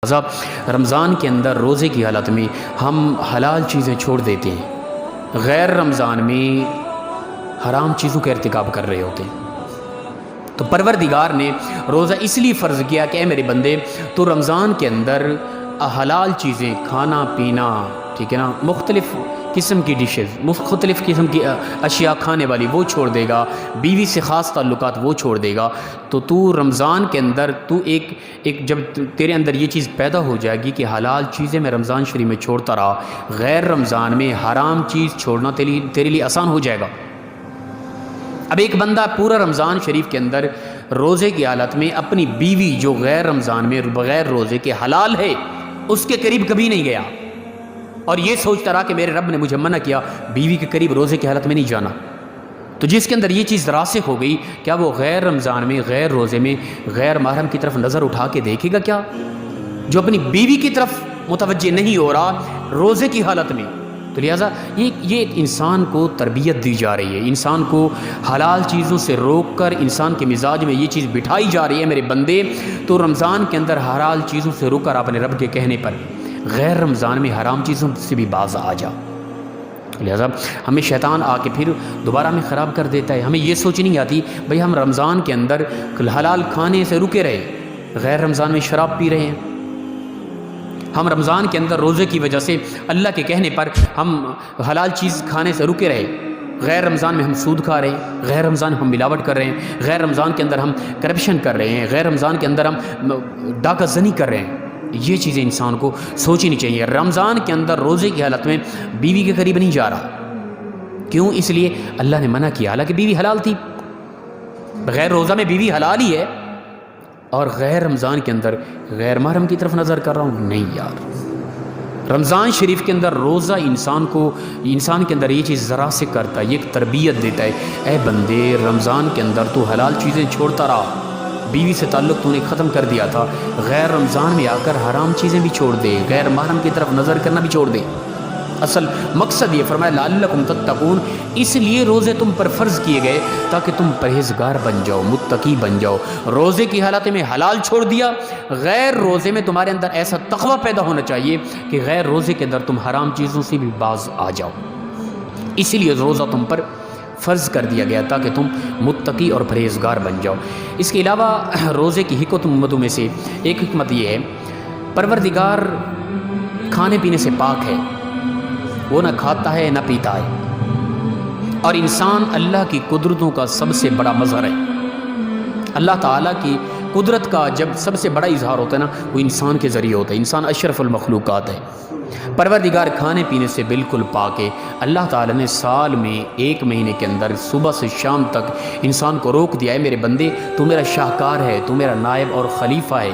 رمضان کے اندر روزے کی حالت میں ہم حلال چیزیں چھوڑ دیتے ہیں، غیر رمضان میں حرام چیزوں کا ارتکاب کر رہے ہوتے ہیں۔ تو پروردگار نے روزہ اس لیے فرض کیا کہ اے میرے بندے تو رمضان کے اندر حلال چیزیں کھانا پینا، ٹھیک ہے نا، مختلف قسم کی ڈشز، مختلف قسم کی اشیاء کھانے والی وہ چھوڑ دے گا، بیوی سے خاص تعلقات وہ چھوڑ دے گا۔ تو رمضان کے اندر ایک جب تیرے اندر یہ چیز پیدا ہو جائے گی کہ حلال چیزیں میں رمضان شریف میں چھوڑتا رہا، غیر رمضان میں حرام چیز چھوڑنا تیرے لیے آسان ہو جائے گا۔ اب ایک بندہ پورا رمضان شریف کے اندر روزے کی حالت میں اپنی بیوی جو غیر رمضان میں بغیر روزے کے حلال ہے اس کے قریب کبھی نہیں گیا، اور یہ سوچتا رہا کہ میرے رب نے مجھے منع کیا بیوی کے قریب روزے کی حالت میں نہیں جانا، تو جس کے اندر یہ چیز راسخ ہو گئی، کیا وہ غیر رمضان میں غیر روزے میں غیر محرم کی طرف نظر اٹھا کے دیکھے گا؟ کیا جو اپنی بیوی کی طرف متوجہ نہیں ہو رہا روزے کی حالت میں؟ تو لہٰذا یہ انسان کو تربیت دی جا رہی ہے، انسان کو حلال چیزوں سے روک کر انسان کے مزاج میں یہ چیز بٹھائی جا رہی ہے، میرے بندے تو رمضان کے اندر حلال چیزوں سے روک کر اپنے رب کے کہنے پر غیر رمضان میں حرام چیزوں سے بھی باز آ جا۔ لہذا ہمیں شیطان آ کے پھر دوبارہ ہمیں خراب کر دیتا ہے، ہمیں یہ سوچ نہیں آتی بھئی ہم رمضان کے اندر حلال کھانے سے رکے رہے، غیر رمضان میں شراب پی رہے ہیں، ہم رمضان کے اندر روزے کی وجہ سے اللہ کے کہنے پر ہم حلال چیز کھانے سے رکے رہے، غیر رمضان میں ہم سود کھا رہے ہیں، غیر رمضان ہم ملاوٹ کر رہے ہیں، غیر رمضان کے اندر ہم کرپشن کر رہے ہیں، غیر رمضان کے اندر ہم ڈاکہ زنی کر رہے ہیں۔ یہ چیزیں انسان کو سوچنی چاہیے۔ رمضان کے اندر روزے کی حالت میں بیوی کے قریب نہیں جا رہا، کیوں؟ اس لیے اللہ نے منع کیا، حالانکہ بیوی حلال تھی، بغیر روزہ میں بیوی حلال ہی ہے، اور غیر رمضان کے اندر غیر محرم کی طرف نظر کر رہا ہوں؟ نہیں یار، رمضان شریف کے اندر روزہ انسان کے اندر یہ چیز ذرا سے کرتا ہے، یہ ایک تربیت دیتا ہے، اے بندے رمضان کے اندر تو حلال چیزیں چھوڑتا رہا، بیوی سے تعلق تو نے ختم کر دیا تھا، غیر رمضان میں آ کر حرام چیزیں بھی چھوڑ دے، غیر محرم کی طرف نظر کرنا بھی چھوڑ دے۔ اصل مقصد یہ فرمایا لعلکم تتقون، اس لیے روزے تم پر فرض کیے گئے تاکہ تم پرہیزگار بن جاؤ، متقی بن جاؤ۔ روزے کی حالت میں حلال چھوڑ دیا، غیر روزے میں تمہارے اندر ایسا تقوی پیدا ہونا چاہیے کہ غیر روزے کے اندر تم حرام چیزوں سے بھی باز آ جاؤ، اسی لیے روزہ تم پر فرض کر دیا گیا تاکہ تم متقی اور پرہیزگار بن جاؤ۔ اس کے علاوہ روزے کی حکمتوں میں سے ایک حکمت یہ ہے، پروردگار کھانے پینے سے پاک ہے، وہ نہ کھاتا ہے نہ پیتا ہے، اور انسان اللہ کی قدرتوں کا سب سے بڑا مظہر ہے۔ اللہ تعالیٰ کی قدرت کا جب سب سے بڑا اظہار ہوتا ہے نا، وہ انسان کے ذریعے ہوتا ہے، انسان اشرف المخلوقات ہے۔ پروردگار کھانے پینے سے بالکل پاک ہے۔ اللہ تعالیٰ نے سال میں ایک مہینے کے اندر صبح سے شام تک انسان کو روک دیا ہے، میرے بندے تو میرا شاہکار ہے، تو میرا نائب اور خلیفہ ہے،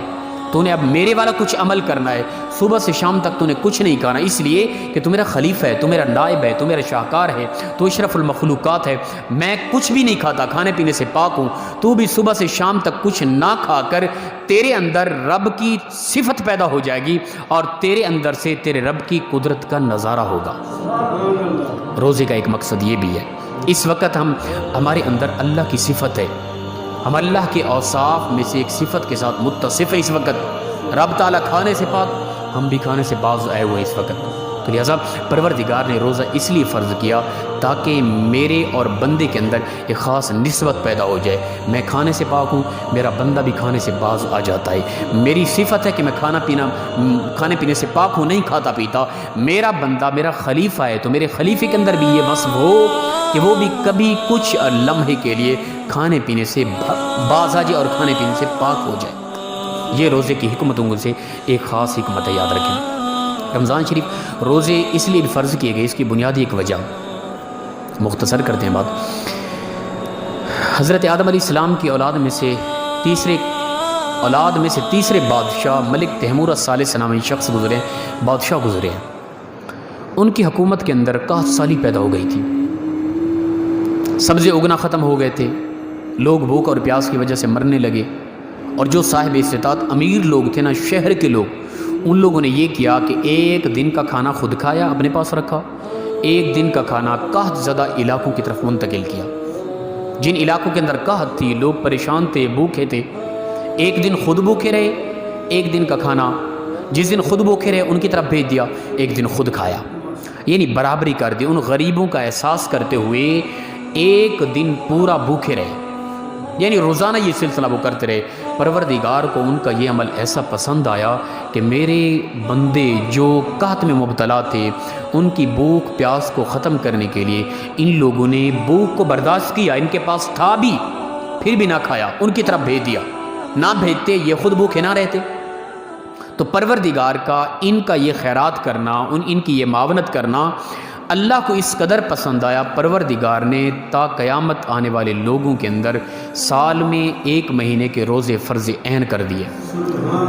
تو نے اب میرے والا کچھ عمل کرنا ہے، صبح سے شام تک تو نے کچھ نہیں کھانا، اس لیے کہ تو میرا خلیفہ ہے، تو میرا نائب ہے، تو میرا شاہکار ہے، تو اشرف المخلوقات ہے، میں کچھ بھی نہیں کھاتا، کھانے پینے سے پاک ہوں، تو بھی صبح سے شام تک کچھ نہ کھا کر تیرے اندر رب کی صفت پیدا ہو جائے گی، اور تیرے اندر سے تیرے رب کی قدرت کا نظارہ ہوگا۔ روزے کا ایک مقصد یہ بھی ہے، اس وقت ہمارے اندر اللہ کی صفت ہے، ہم اللہ کے اوصاف میں سے ایک صفت کے ساتھ متصف ہے۔ اس وقت رب تعالیٰ کھانے سے پاک، ہم بھی کھانے سے باز آئے ہوئے اس وقت، تو لہٰذا پروردگار نے روزہ اس لیے فرض کیا تاکہ میرے اور بندے کے اندر ایک خاص نسبت پیدا ہو جائے، میں کھانے سے پاک ہوں، میرا بندہ بھی کھانے سے باز آ جاتا ہے، میری صفت ہے کہ میں کھانے پینے سے پاک ہوں، نہیں کھاتا پیتا، میرا بندہ میرا خلیفہ ہے، تو میرے خلیفے کے اندر بھی یہ وصف ہو کہ وہ بھی کبھی کچھ لمحے کے لیے کھانے پینے سے باز آ جائے اور کھانے پینے سے پاک ہو جائے۔ یہ روزے کی حکمتوں سے ایک خاص حکمت ہے، یاد رکھیں۔ رمضان شریف روزے اس لیے بھی فرض کیے گئے، اس کی بنیادی ایک وجہ مختصر کرتے ہیں بات۔ حضرت آدم علیہ السلام کی اولاد میں سے تیسرے بادشاہ ملک تیمور الثالث نامی شخص بادشاہ گزرے ہیں، ان کی حکومت کے اندر قحط سالی پیدا ہو گئی تھی، سبزے اگنا ختم ہو گئے تھے، لوگ بھوک اور پیاس کی وجہ سے مرنے لگے، اور جو صاحب استطاعت امیر لوگ تھے نا، شہر کے لوگ، ان لوگوں نے یہ کیا کہ ایک دن کا کھانا خود کھایا، اپنے پاس رکھا، ایک دن کا کھانا قحط زدہ علاقوں کی طرف منتقل کیا۔ جن علاقوں کے اندر قحط تھی، لوگ پریشان تھے، بھوکے تھے، ایک دن خود بھوکے رہے، ایک دن کا کھانا جس دن خود بھوکے رہے ان کی طرف بھیج دیا، ایک دن خود کھایا، یعنی برابری کر دی، ان غریبوں کا احساس کرتے ہوئے ایک دن پورا بھوکے رہے، یعنی روزانہ یہ سلسلہ وہ کرتے رہے۔ پروردگار کو ان کا یہ عمل ایسا پسند آیا کہ میرے بندے جو قحط میں مبتلا تھے ان کی بھوک پیاس کو ختم کرنے کے لیے ان لوگوں نے بھوک کو برداشت کیا، ان کے پاس تھا بھی پھر بھی نہ کھایا، ان کی طرف بھیج دیا، نہ بھیجتے یہ خود بھوکے نہ رہتے۔ تو پروردگار کا ان کا یہ خیرات کرنا، ان کی یہ معاونت کرنا اللہ کو اس قدر پسند آیا، پروردگار نے تا قیامت آنے والے لوگوں کے اندر سال میں 1 مہینے کے روزے فرض عین کر دیے،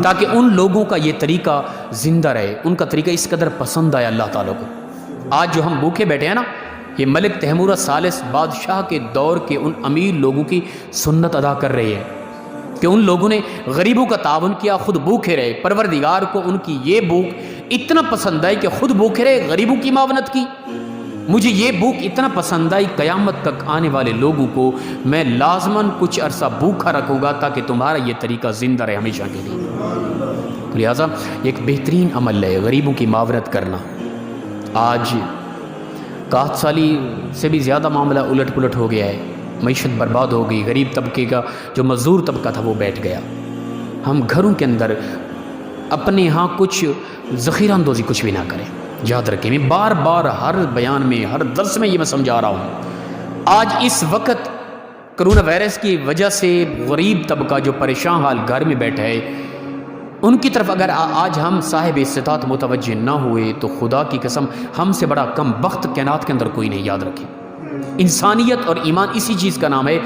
تاکہ ان لوگوں کا یہ طریقہ زندہ رہے، ان کا طریقہ اس قدر پسند آیا اللہ تعالیٰ کو۔ آج جو ہم بھوکے بیٹھے ہیں نا، یہ ملک تیمور الثالث بادشاہ کے دور کے ان امیر لوگوں کی سنت ادا کر رہی ہے کہ ان لوگوں نے غریبوں کا تعاون کیا، خود بھوکے رہے۔ پروردگار کو ان کی یہ بھوک اتنا پسند آئی کہ خود بھوکے رہے، غریبوں کی معاونت کی۔ مجھے یہ بھوک اتنا پسند آئی، قیامت تک آنے والے لوگوں کو میں لازماً کچھ عرصہ بھوکا رکھوں گا تاکہ تمہارا یہ طریقہ زندہ رہے ہمیشہ کے لیے۔ لہٰذا ایک بہترین عمل ہے غریبوں کی معاونت کرنا۔ آج قحط سالی سے بھی زیادہ معاملہ الٹ پلٹ ہو گیا ہے، معیشت برباد ہو گئی، غریب طبقے کا جو مزدور طبقہ تھا وہ بیٹھ گیا۔ ہم گھروں کے اندر اپنے ہاں کچھ ذخیرہ اندوزی کچھ بھی نہ کریں۔ یاد رکھیں، میں بار بار ہر بیان میں ہر درس میں یہ میں سمجھا رہا ہوں، آج اس وقت کرونا وائرس کی وجہ سے غریب طبقہ جو پریشان حال گھر میں بیٹھا ہے، ان کی طرف اگر آج ہم صاحب استطاعت متوجہ نہ ہوئے تو خدا کی قسم ہم سے بڑا کم بخت کائنات کے اندر کوئی نہیں۔ یاد رکھیں، انسانیت اور ایمان اسی چیز کا نام ہے